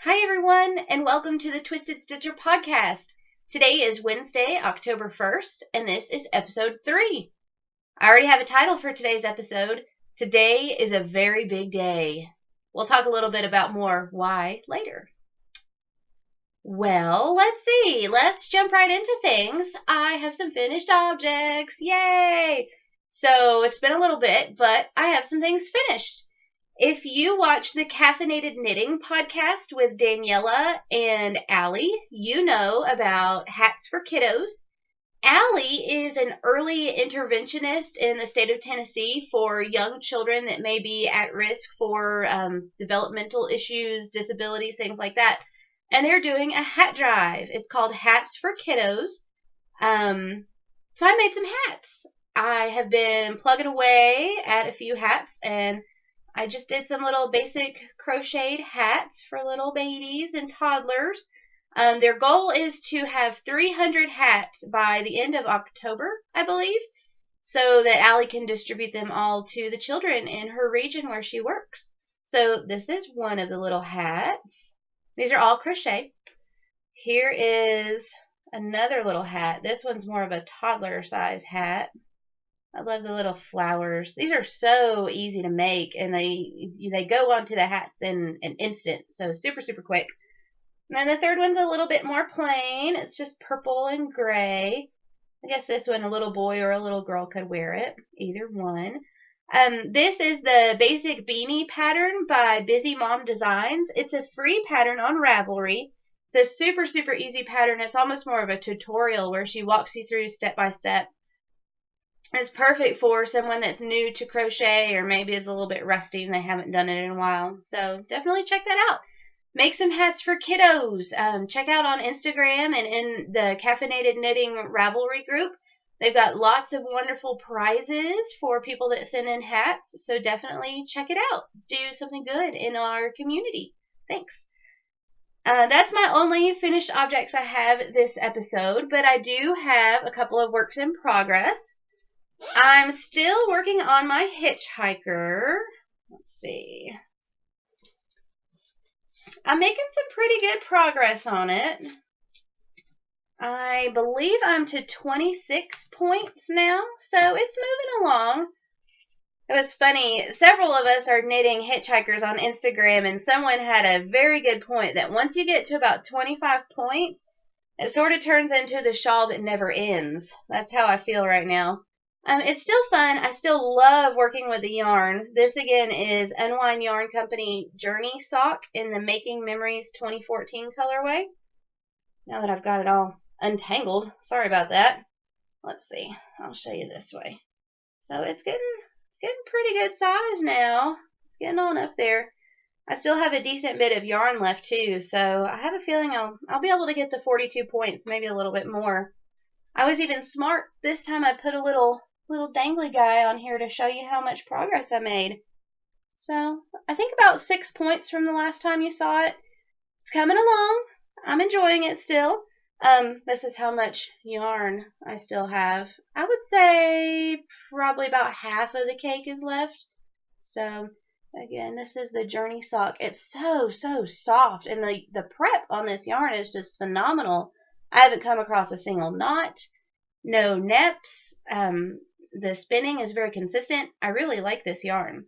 Hi, everyone, and welcome to the Twisted Stitcher podcast. Today is Wednesday, October 1st, and this is episode 3. I already have a title for today's episode. Today is a very big day. We'll talk a little bit about more why later. Well, let's see. Let's jump right into things. I have some finished objects. Yay! So it's been a little bit, but I have some things finished. If you watch the Caffeinated Knitting podcast with Daniela and Allie, you know about Hats for Kiddos. Allie is an early interventionist in the state of Tennessee for young children that may be at risk for developmental issues, disabilities, things like that. And they're doing a hat drive. It's called Hats for Kiddos. So I made some hats. I have been plugging away at a few hats, and I just did some little basic crocheted hats for little babies and toddlers. Their goal is to have 300 hats by the end of October, I believe, so that Allie can distribute them all to the children in her region where she works. So this is one of the little hats. These are all crochet. Here is another little hat. This one's more of a toddler size hat. I love the little flowers. These are so easy to make, and they go onto the hats in an instant, so super, super quick. And then the third one's a little bit more plain. It's just purple and gray. I guess this one, a little boy or a little girl could wear it, either one. This is the basic beanie pattern by Busy Mom Designs. It's a free pattern on Ravelry. It's a super, super easy pattern. It's almost more of a tutorial where she walks you through step by step. It's perfect for someone that's new to crochet or maybe is a little bit rusty and they haven't done it in a while. So definitely check that out. Make some hats for kiddos. Check out on Instagram and in the Caffeinated Knitting Ravelry group. They've got lots of wonderful prizes for people that send in hats. So definitely check it out. Do something good in our community. Thanks. That's my only finished objects I have this episode, but I do have a couple of works in progress. I'm still working on my hitchhiker. Let's see. I'm making some pretty good progress on it. I believe I'm to 26 points now, so it's moving along. It was funny. Several of us are knitting hitchhikers on Instagram, and someone had a very good point that once you get to about 25 points, it sort of turns into the shawl that never ends. That's how I feel right now. It's still fun. I still love working with the yarn. This, again, is Unwind Yarn Company Journey Sock in the Making Memories 2014 colorway. Now that I've got it all untangled. Sorry about that. Let's see. I'll show you this way. So it's getting pretty good size now. It's getting on up there. I still have a decent bit of yarn left, too, so I have a feeling I'll be able to get the 42 points, maybe a little bit more. I was even smart. This time I put a little dangly guy on here to show you how much progress I made. So I think about 6 points from the last time you saw it. It's coming along. I'm enjoying it still. This is how much yarn I still have. I would say probably about half of the cake is left. So again, this is the Journey Sock. It's so soft, and the prep on this yarn is just phenomenal. I haven't come across a single knot, no neps. The spinning is very consistent. I really like this yarn.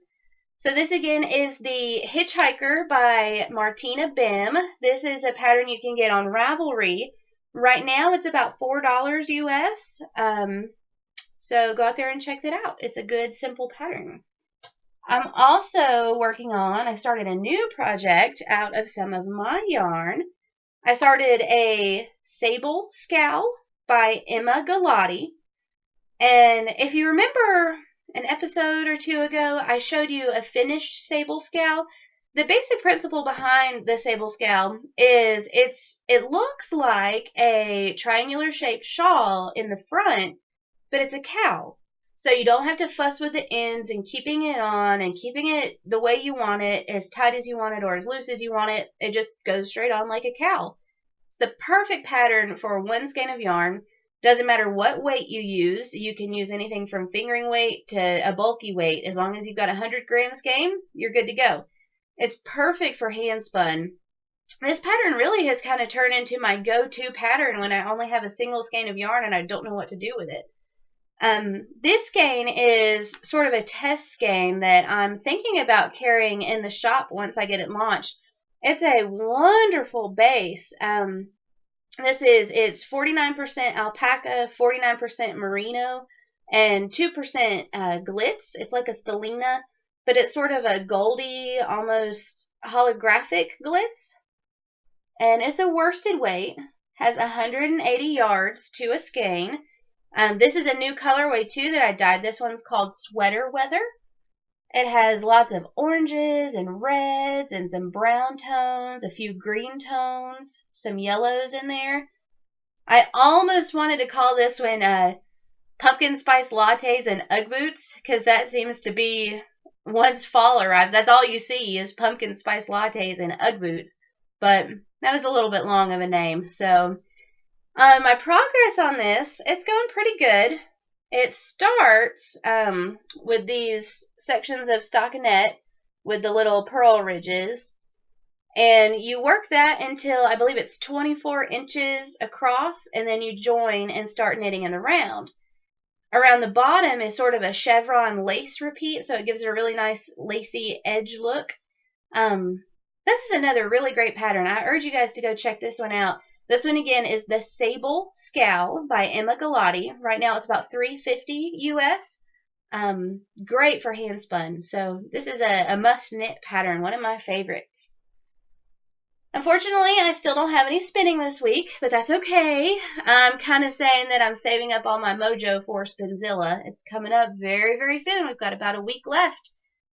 So this again is the Hitchhiker by Martina Bim. This is a pattern you can get on Ravelry. Right now it's about $4 US. So go out there and check that out. It's a good, simple pattern. I'm also working on, I started a new project out of some of my yarn. I started a Sable Scowl by Emma Galati. And if you remember an episode or two ago, I showed you a finished Sable Scowl. The basic principle behind the Sable Scowl is it looks like a triangular shaped shawl in the front, but it's a cowl. So you don't have to fuss with the ends and keeping it on and keeping it the way you want it, as tight as you want it or as loose as you want it. It just goes straight on like a cowl. It's the perfect pattern for one skein of yarn. Doesn't matter what weight you use. You can use anything from fingering weight to a bulky weight. As long as you've got a 100 gram skein, you're good to go. It's perfect for hand spun. this pattern really has kind of turned into my go-to pattern when I only have a single skein of yarn and I don't know what to do with it. This skein is sort of a test skein that I'm thinking about carrying in the shop once I get it launched. It's a wonderful base. It's 49% alpaca, 49% merino, and 2% glitz. It's like a stellina, but it's sort of a goldy, almost holographic glitz. And it's a worsted weight, has 180 yards to a skein. This is a new colorway too that I dyed. This one's called Sweater Weather. It has lots of oranges and reds and some brown tones, a few green tones, some yellows in there. I almost wanted to call this one pumpkin spice lattes and Ugg boots, because that seems to be, once fall arrives, that's all you see is pumpkin spice lattes and Ugg boots. But that was a little bit long of a name. So my progress on this, it's going pretty good. It starts with these sections of stockinette with the little purl ridges, and you work that until I believe it's 24 inches across, and then you join and start knitting in the round. Around the bottom is sort of a chevron lace repeat, so it gives it a really nice lacy edge look. This is another really great pattern. I urge you guys to go check this one out. This one again is the Sable Scowl by Emma Galati. Right now it's about $3.50 US. Great for hand spun. So this is a must knit pattern, one of my favorites. Unfortunately, I still don't have any spinning this week, but that's okay. I'm kind of saying that I'm saving up all my mojo for Spinzilla. It's coming up very, very soon. We've got about a week left.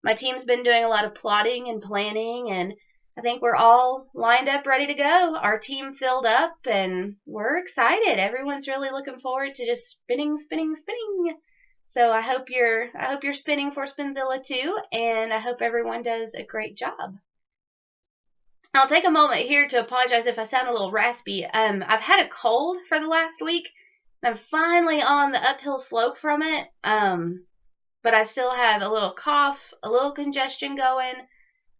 My team's been doing a lot of plotting and planning, and I think we're all lined up, ready to go. Our team filled up, and we're excited. Everyone's really looking forward to just spinning, spinning, spinning. So I hope you're spinning for Spinzilla too, and I hope everyone does a great job. I'll take a moment here to apologize if I sound a little raspy. I've had a cold for the last week. I'm finally on the uphill slope from it, but I still have a little cough, a little congestion going.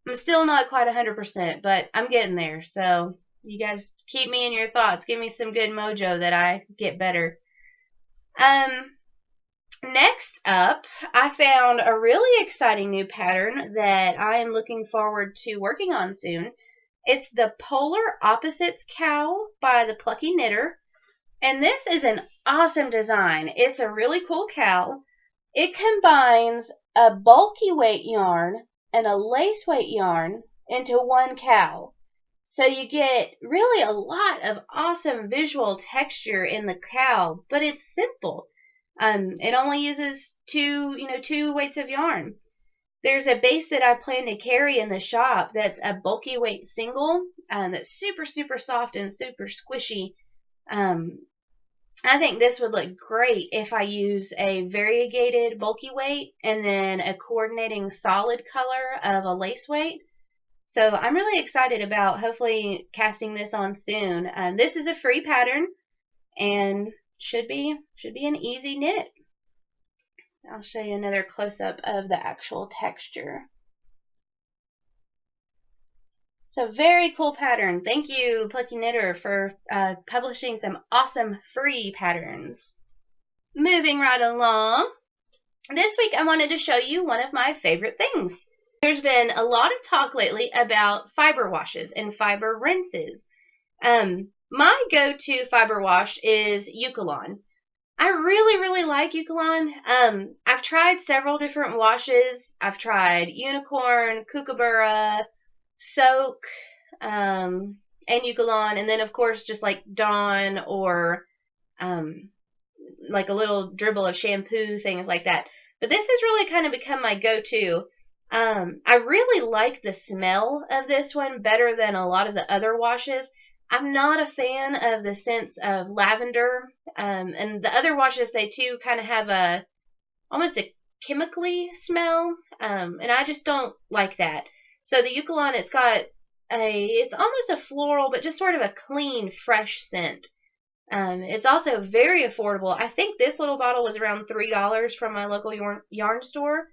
I'm still not quite 100%, but I'm getting there. So you guys keep me in your thoughts. Give me some good mojo that I get better. Next up, I found a really exciting new pattern that I am looking forward to working on soon. It's the Polar Opposites Cowl by the Plucky Knitter. And this is an awesome design. It's a really cool cowl. It combines a bulky weight yarn and a lace weight yarn into one cowl. So you get really a lot of awesome visual texture in the cowl, but it's simple. It only uses two weights of yarn. There's a base that I plan to carry in the shop that's a bulky weight single, that's super, super soft and super squishy. I think this would look great if I use a variegated bulky weight and then a coordinating solid color of a lace weight. So I'm really excited about hopefully casting this on soon. This is a free pattern and should be an easy knit. I'll show you another close-up of the actual texture. So very cool pattern. Thank you, Plucky Knitter, for publishing some awesome free patterns. Moving right along, this week I wanted to show you one of my favorite things. There's been a lot of talk lately about fiber washes and fiber rinses. My go-to fiber wash is Eukalon. I really, really like Eukalon. I've tried several different washes. I've tried Unicorn, Kookaburra, Soak, and Eukalon, and then of course just like Dawn or like a little dribble of shampoo, things like that. But this has really kind of become my go-to. I really like the smell of this one better than a lot of the other washes. I'm not a fan of the scents of lavender, and the other washes, they too kind of have almost a chemically smell, and I just don't like that. So the Eukalon, it's almost a floral, but just sort of a clean, fresh scent. It's also very affordable. I think this little bottle was around $3 from my local yarn store.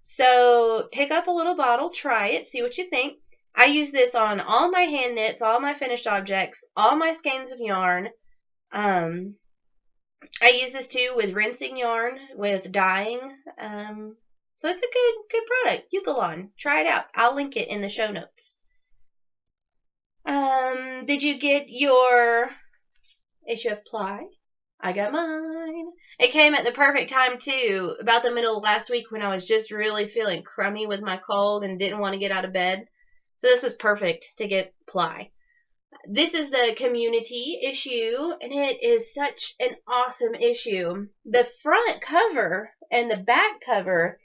So pick up a little bottle, try it, see what you think. I use this on all my hand knits, all my finished objects, all my skeins of yarn. I use this too with rinsing yarn, with dyeing. So it's a good product. Eukalon. Try it out. I'll link it in the show notes. Did you get your issue of Ply? I got mine. It came at the perfect time too, about the middle of last week when I was just really feeling crummy with my cold and didn't want to get out of bed. So this was perfect to get Ply. This is the community issue, and it is such an awesome issue. The front cover and the back cover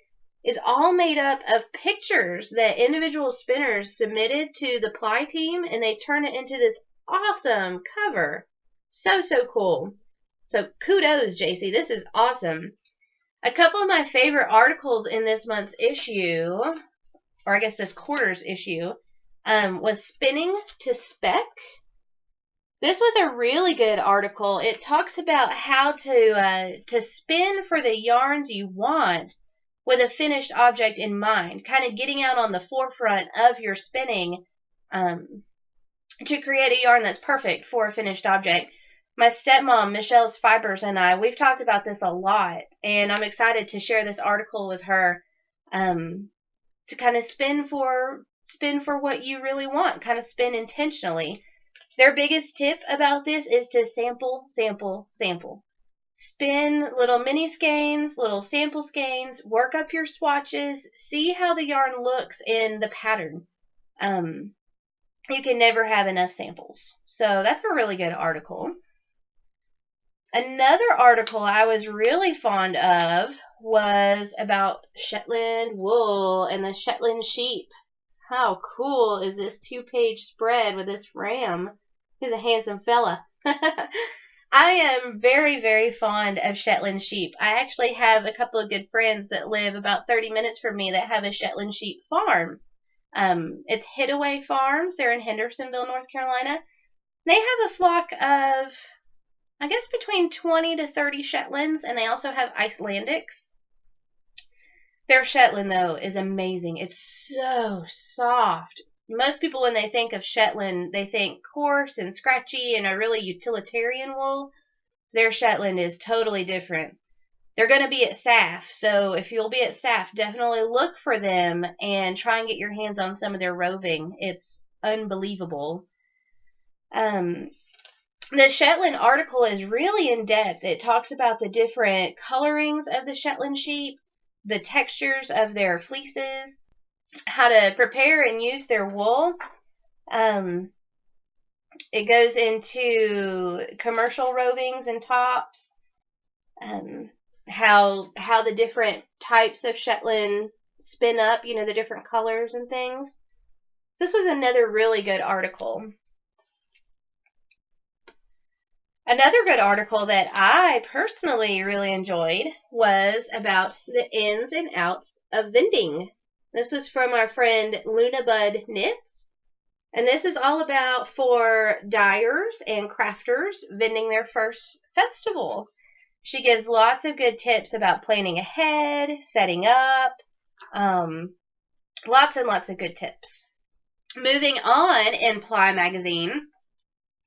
is all made up of pictures that individual spinners submitted to the Ply team, and they turn it into this awesome cover. So cool. So kudos, JC. This is awesome. A couple of my favorite articles in this month's issue, or I guess this quarter's issue, was Spinning to Spec. This was a really good article. It talks about how to spin for the yarns you want with a finished object in mind, kind of getting out on the forefront of your spinning to create a yarn that's perfect for a finished object. My stepmom, Michelle's Fibers, and I, we've talked about this a lot, and I'm excited to share this article with her to kind of spin for what you really want, kind of spin intentionally. Their biggest tip about this is to sample, sample, sample. Spin little mini skeins, little sample skeins, work up your swatches, see how the yarn looks in the pattern. You can never have enough samples. So that's a really good article. Another article I was really fond of was about Shetland wool and the Shetland sheep. How cool is this 2-page spread with this ram? He's a handsome fella. I am very, very fond of Shetland sheep. I actually have a couple of good friends that live about 30 minutes from me that have a Shetland sheep farm. It's Hideaway Farms. They're in Hendersonville, North Carolina. They have a flock of, I guess, between 20 to 30 Shetlands, and they also have Icelandics. Their Shetland, though, is amazing. It's so soft. Most people, when they think of Shetland, they think coarse and scratchy and a really utilitarian wool. Their Shetland is totally different. They're going to be at SAF, so if you'll be at SAF, definitely look for them and try and get your hands on some of their roving. It's unbelievable. The Shetland article is really in-depth. It talks about the different colorings of the Shetland sheep, the textures of their fleeces, how to prepare and use their wool. It goes into commercial rovings and tops, how the different types of Shetland spin up, the different colors and things. So this was another really good article. Another good article that I personally really enjoyed was about the ins and outs of vending. This was from our friend Luna Bud Knits, and this is all about for dyers and crafters vending their first festival. She gives lots of good tips about planning ahead, setting up, lots and lots of good tips. Moving on in Ply Magazine,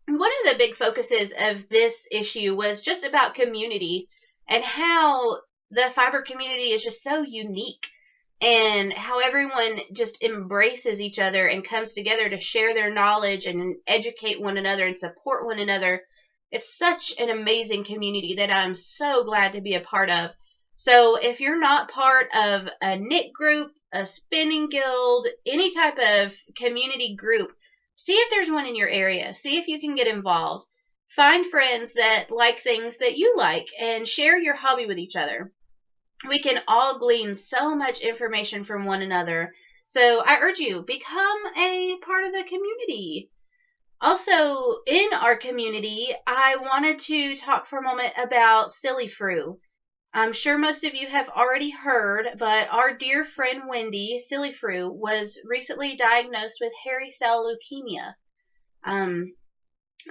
one of the big focuses of this issue was just about community and how the fiber community is just so unique and how everyone just embraces each other and comes together to share their knowledge and educate one another and support one another. It's such an amazing community that I'm so glad to be a part of. So if you're not part of a knit group, a spinning guild, any type of community group, see if there's one in your area. See if you can get involved. Find friends that like things that you like and share your hobby with each other. We can all glean so much information from one another. So I urge you, become a part of the community. Also, in our community, I wanted to talk for a moment about Silly Frou. I'm sure most of you have already heard, but our dear friend Wendy, Silly Frou, was recently diagnosed with hairy cell leukemia.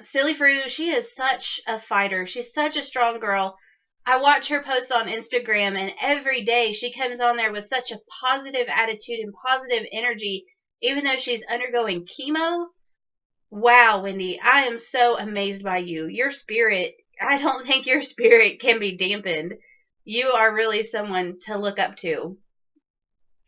Silly Frou, she is such a fighter. She's such a strong girl. I watch her posts on Instagram, and every day she comes on there with such a positive attitude and positive energy, even though she's undergoing chemo. Wow, Wendy, I am so amazed by you. Your spirit, I don't think your spirit can be dampened. You are really someone to look up to.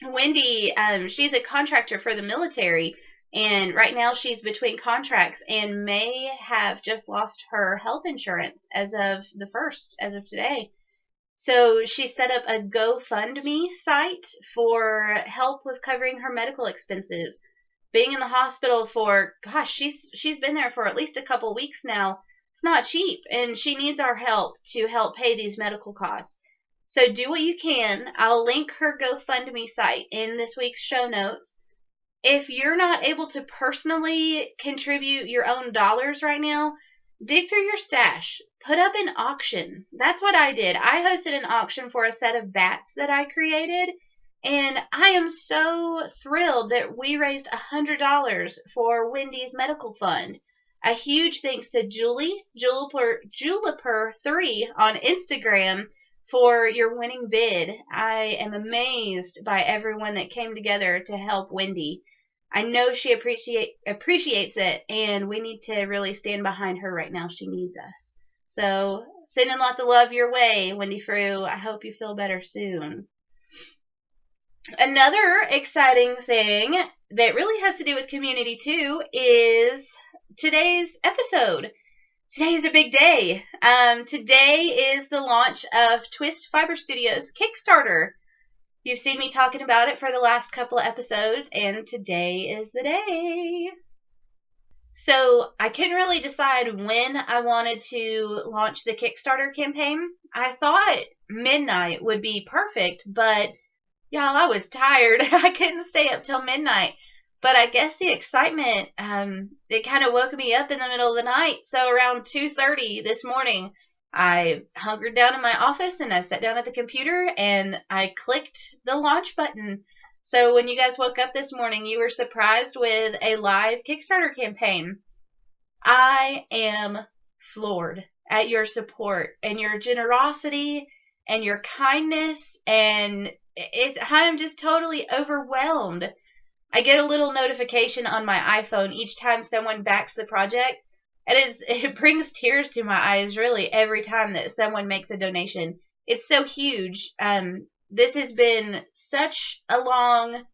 Wendy, she's a contractor for the military, and right now she's between contracts and may have just lost her health insurance as of as of today. So she set up a GoFundMe site for help with covering her medical expenses. Being in the hospital for, gosh, she's been there for at least a couple weeks now. It's not cheap, and she needs our help to help pay these medical costs. So do what you can. I'll link her GoFundMe site in this week's show notes. If you're not able to personally contribute your own dollars right now, dig through your stash. Put up an auction. That's what I did. I hosted an auction for a set of bats that I created, and I am so thrilled that we raised $100 for Wendy's medical fund. A huge thanks to Juliper3 on Instagram for your winning bid. I am amazed by everyone that came together to help Wendy. I know she appreciates it, and we need to really stand behind her right now. She needs us. So, sending lots of love your way, Wendy Frew. I hope you feel better soon. Another exciting thing that really has to do with community too is today's episode. Today is a big day. Today is the launch of Twist Fiber Studios Kickstarter. You've seen me talking about it for the last couple of episodes, and today is the day. So I couldn't really decide when I wanted to launch the Kickstarter campaign. I thought midnight would be perfect, but y'all, I was tired. I couldn't stay up till midnight. But I guess the excitement, it kind of woke me up in the middle of the night. So around 2:30 this morning, I hunkered down in my office and I sat down at the computer and I clicked the launch button. So when you guys woke up this morning, you were surprised with a live Kickstarter campaign. I am floored at your support and your generosity and your kindness, and I'm just totally overwhelmed. I get a little notification on my iPhone each time someone backs the project, and it brings tears to my eyes really every time that someone makes a donation. It's so huge. This has been such a long,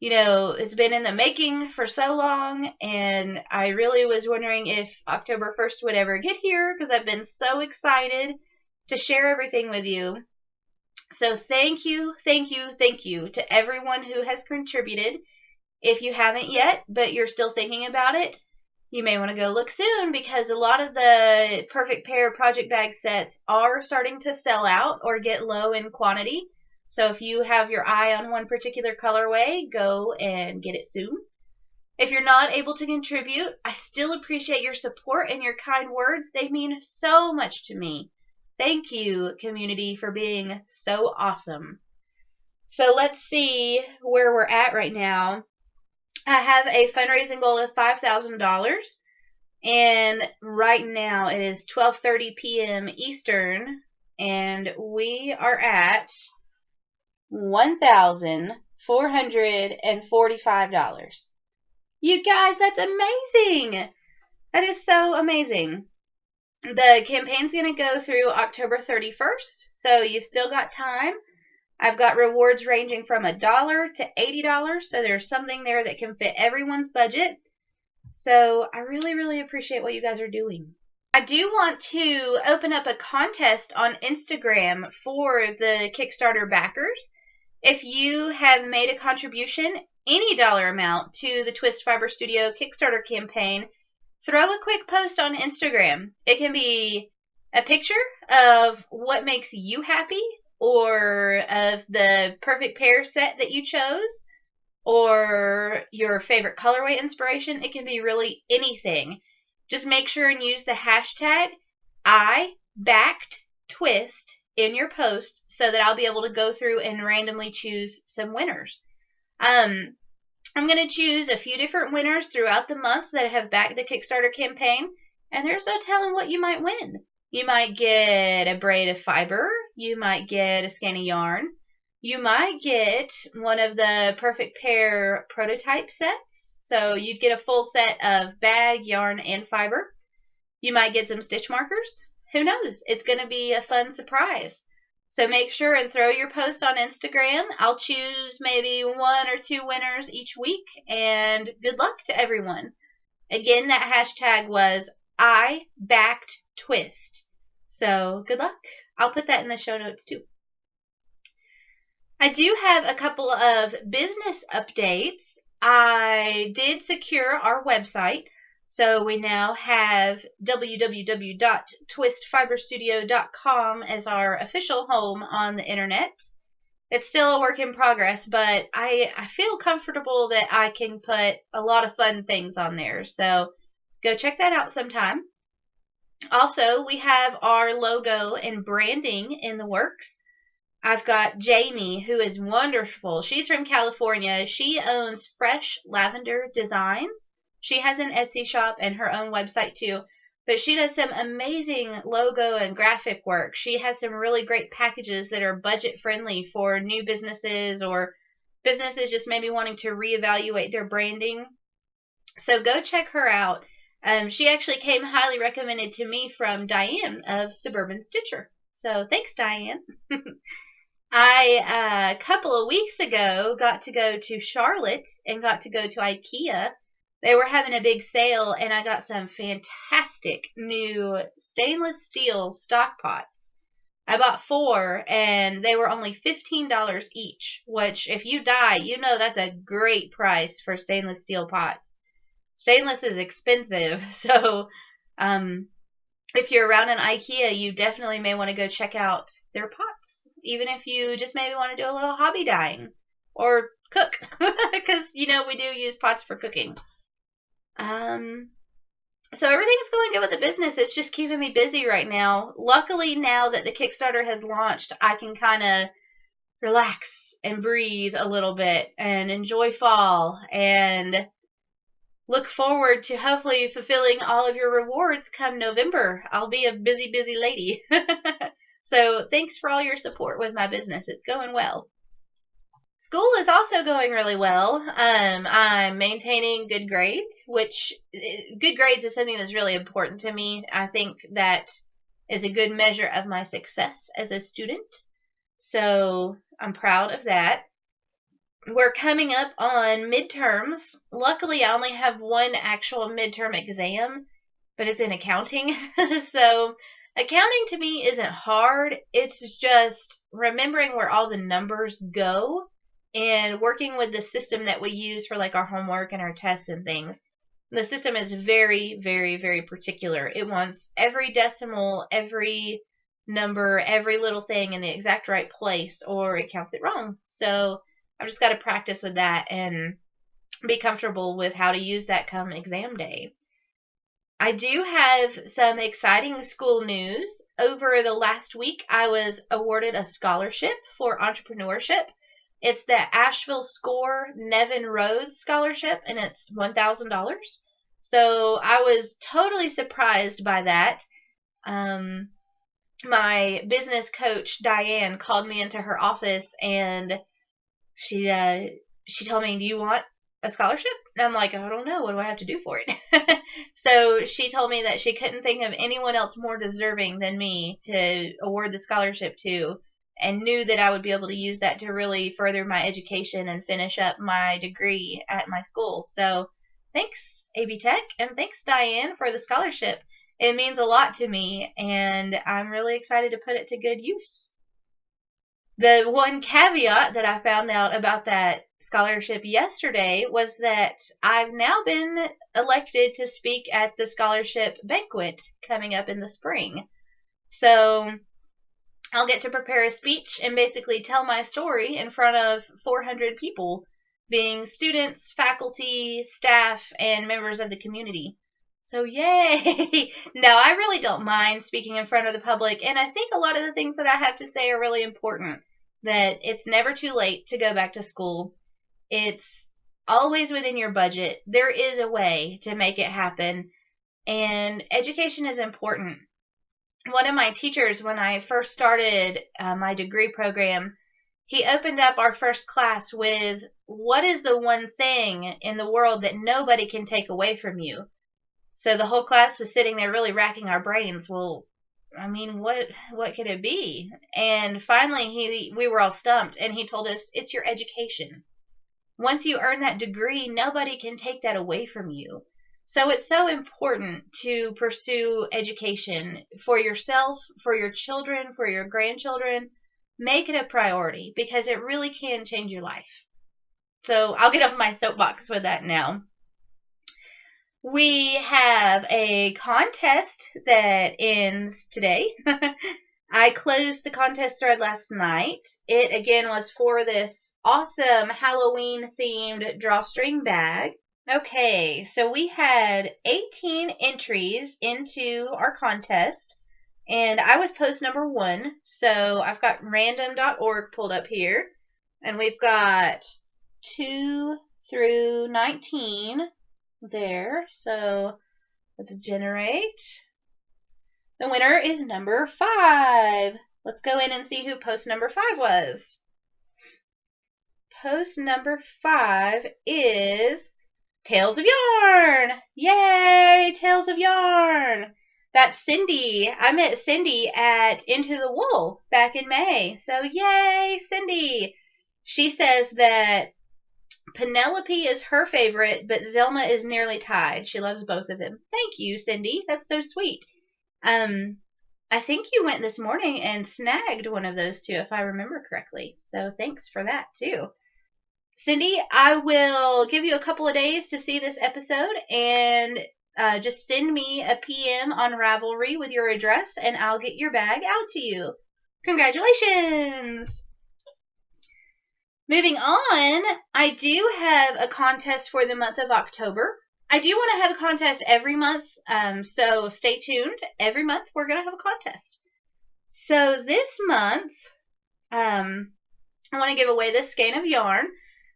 it's been in the making for so long, and I really was wondering if October 1st would ever get here because I've been so excited to share everything with you. So thank you to everyone who has contributed. If you haven't yet, but you're still thinking about it, you may want to go look soon because a lot of the Perfect Pair project bag sets are starting to sell out or get low in quantity. So if you have your eye on one particular colorway, go and get it soon. If you're not able to contribute, I still appreciate your support and your kind words. They mean so much to me. Thank you, community, for being so awesome. So let's see where we're at right now. I have a fundraising goal of $5,000, and right now it is 12:30 p.m. Eastern, and we are at $1,445. You guys, that's amazing! That is so amazing. The campaign's going to go through October 31st, so you've still got time. I've got rewards ranging from $1 to $80, so there's something there that can fit everyone's budget. So I really, really appreciate what you guys are doing. I do want to open up a contest on Instagram for the Kickstarter backers. If you have made a contribution, any dollar amount, to the Twist Fiber Studio Kickstarter campaign, throw a quick post on Instagram. It can be a picture of what makes you happy, or of the perfect pair set that you chose, or your favorite colorway inspiration. It can be really anything. Just make sure and use the hashtag #IBackedTwist in your post so that I'll be able to go through and randomly choose some winners. I'm going to choose a few different winners throughout the month that have backed the Kickstarter campaign, and there's no telling what you might win. You might get a braid of fiber. You might get a skein of yarn. You might get one of the Perfect Pair prototype sets. So you'd get a full set of bag, yarn, and fiber. You might get some stitch markers. Who knows? It's going to be a fun surprise. So make sure and throw your post on Instagram. I'll choose maybe 1 or 2 winners each week, and good luck to everyone. Again, that hashtag was I backed twist. So good luck. I'll put that in the show notes too. I do have a couple of business updates. I did secure our website. So we now have www.twistfiberstudio.com as our official home on the internet. It's still a work in progress, but I feel comfortable that I can put a lot of fun things on there. So go check that out sometime. Also, we have our logo and branding in the works. I've got Jamie, who is wonderful. She's from California. She owns Fresh Lavender Designs. She has an Etsy shop and her own website too, but she does some amazing logo and graphic work. She has some really great packages that are budget friendly for new businesses or businesses just maybe wanting to reevaluate their branding. So go check her out. She actually came highly recommended to me from Diane of Suburban Stitcher. So thanks, Diane. I, a couple of weeks ago, got to go to Charlotte and got to go to IKEA. They were having a big sale, and I got some fantastic new stainless steel stock pots. I bought 4, and they were only $15 each, which, if you die, you know that's a great price for stainless steel pots. Stainless is expensive, so if you're around an IKEA, you definitely may want to go check out their pots, even if you just maybe want to do a little hobby dyeing or cook, because, you know, we do use pots for cooking. So everything's going good with the business. It's just keeping me busy right now. Luckily, now that the Kickstarter has launched, I can kind of relax and breathe a little bit and enjoy fall and look forward to hopefully fulfilling all of your rewards come November. I'll be a busy, busy lady. So thanks for all your support with my business. It's going well. School is also going really well. I'm maintaining good grades, which good grades is something that's really important to me. I think that is a good measure of my success as a student. So I'm proud of that. We're coming up on midterms. Luckily, I only have one actual midterm exam, but it's in accounting. So accounting to me isn't hard. It's just remembering where all the numbers go and working with the system that we use for like our homework and our tests and things. The system is very, very, very particular. It wants every decimal, every number, every little thing in the exact right place, or it counts it wrong. So I've just got to practice with that and be comfortable with how to use that come exam day. I do have some exciting school news. Over the last week, I was awarded a scholarship for entrepreneurship. It's the Asheville SCORE Nevin Rhodes Scholarship, and it's $1,000. So I was totally surprised by that. My business coach, Diane, called me into her office, and she told me, "Do you want a scholarship?" And I'm like, "I don't know. What do I have to do for it?" So she told me that she couldn't think of anyone else more deserving than me to award the scholarship to, and knew that I would be able to use that to really further my education and finish up my degree at my school. So thanks, AB Tech, and thanks, Diane, for the scholarship. It means a lot to me, and I'm really excited to put it to good use. The one caveat that I found out about that scholarship yesterday was that I've now been elected to speak at the scholarship banquet coming up in the spring. So I'll get to prepare a speech and basically tell my story in front of 400 people, being students, faculty, staff, and members of the community. So yay! No, I really don't mind speaking in front of the public, and I think a lot of the things that I have to say are really important. That it's never too late to go back to school. It's always within your budget. There is a way to make it happen, and education is important. One of my teachers, when I first started my degree program, he opened up our first class with, what is the one thing in the world that nobody can take away from you? So the whole class was sitting there really racking our brains. Well, I mean, what could it be? And finally we were all stumped, and he told us, it's your education. Once you earn that degree, nobody can take that away from you. So it's so important to pursue education for yourself, for your children, for your grandchildren. Make it a priority, because it really can change your life. So I'll get off my soapbox with that now. We have a contest that ends today. I closed the contest thread last night. It, again, was for this awesome Halloween-themed drawstring bag. Okay, so we had 18 entries into our contest, and I was post number 1, so I've got random.org pulled up here, and we've got 2 through 19 there, so let's generate. The winner is number 5. Let's go in and see who post number 5 was. Post number 5 is Tales of Yarn. Yay, Tales of Yarn. That's Cindy. I met Cindy at Into the Wool back in May. So yay, Cindy. She says that Penelope is her favorite, but Zelma is nearly tied. She loves both of them. Thank you, Cindy. That's so sweet. I think you went this morning and snagged one of those two, if I remember correctly. So thanks for that, too. Cindy, I will give you a couple of days to see this episode, and just send me a PM on Ravelry with your address, and I'll get your bag out to you. Congratulations! Moving on, I do have a contest for the month of October. I do want to have a contest every month, so stay tuned. Every month we're going to have a contest. So this month, I want to give away this skein of yarn.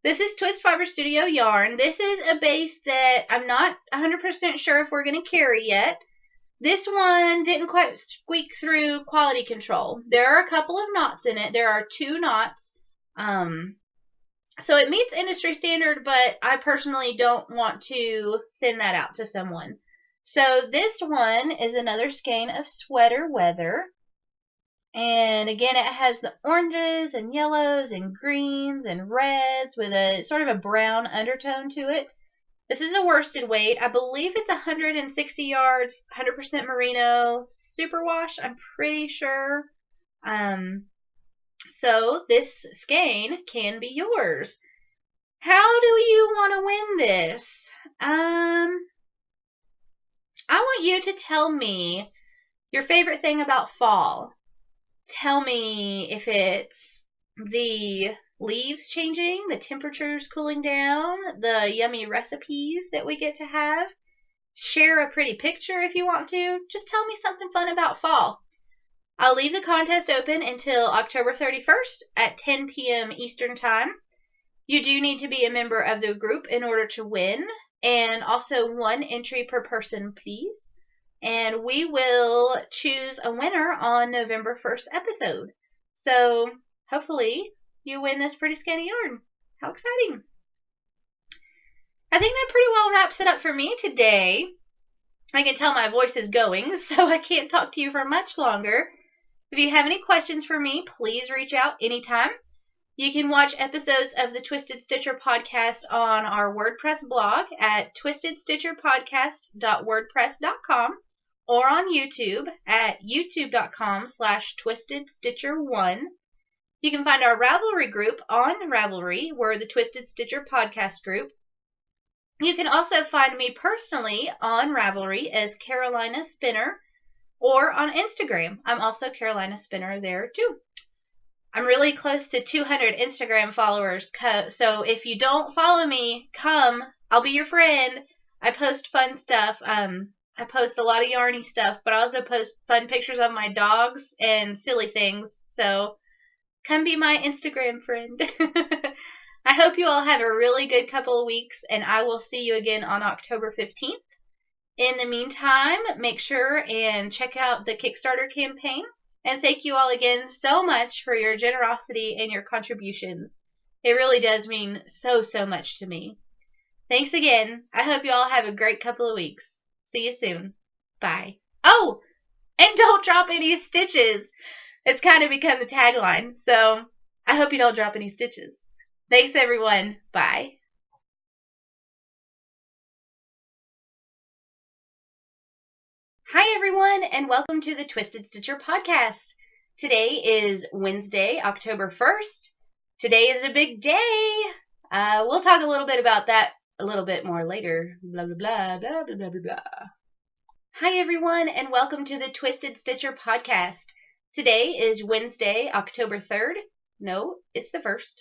This is Twist Fiber Studio yarn. This is a base that I'm not 100% sure if we're going to carry yet. This one didn't quite squeak through quality control. There are a couple of knots in it. There are 2 knots. So it meets industry standard, but I personally don't want to send that out to someone. So this one is another skein of sweater weather. And again, it has the oranges and yellows and greens and reds with a sort of a brown undertone to it. This is a worsted weight. I believe it's 160 yards, 100% merino, superwash, I'm pretty sure. So this skein can be yours. How do you want to win this? I want you to tell me your favorite thing about fall. Tell me if it's the leaves changing, the temperatures cooling down, the yummy recipes that we get to have. Share a pretty picture if you want to. Just tell me something fun about fall. I'll leave the contest open until October 31st at 10 p.m. Eastern Time. You do need to be a member of the group in order to win, and also 1 entry per person, please. And we will choose a winner on November 1st episode. So hopefully you win this pretty skein of yarn. How exciting. I think that pretty well wraps it up for me today. I can tell my voice is going, so I can't talk to you for much longer. If you have any questions for me, please reach out anytime. You can watch episodes of the Twisted Stitcher podcast on our WordPress blog at twistedstitcherpodcast.wordpress.com or on YouTube at youtube.com/twistedstitcher1. You can find our Ravelry group on Ravelry. We're the Twisted Stitcher podcast group. You can also find me personally on Ravelry as Carolina Spinner, or on Instagram. I'm also Carolina Spinner there too. I'm really close to 200 Instagram followers, so if you don't follow me, come. I'll be your friend. I post fun stuff. I post a lot of yarny stuff, but I also post fun pictures of my dogs and silly things. So come be my Instagram friend. I hope you all have a really good couple of weeks, and I will see you again on October 15th. In the meantime, make sure and check out the Kickstarter campaign. And thank you all again so much for your generosity and your contributions. It really does mean so, so much to me. Thanks again. I hope you all have a great couple of weeks. See you soon. Bye. Oh, and don't drop any stitches. It's kind of become the tagline, so I hope you don't drop any stitches. Thanks, everyone. Bye. Hi, everyone, and welcome to the Twisted Stitcher podcast. Today is Wednesday, October 1st. Today is a big day. We'll talk a little bit about that a little bit more later. Blah, blah, blah, blah, blah, blah, blah, blah. Hi, everyone, and welcome to the Twisted Stitcher podcast. Today is Wednesday, October 3rd. No, it's the 1st.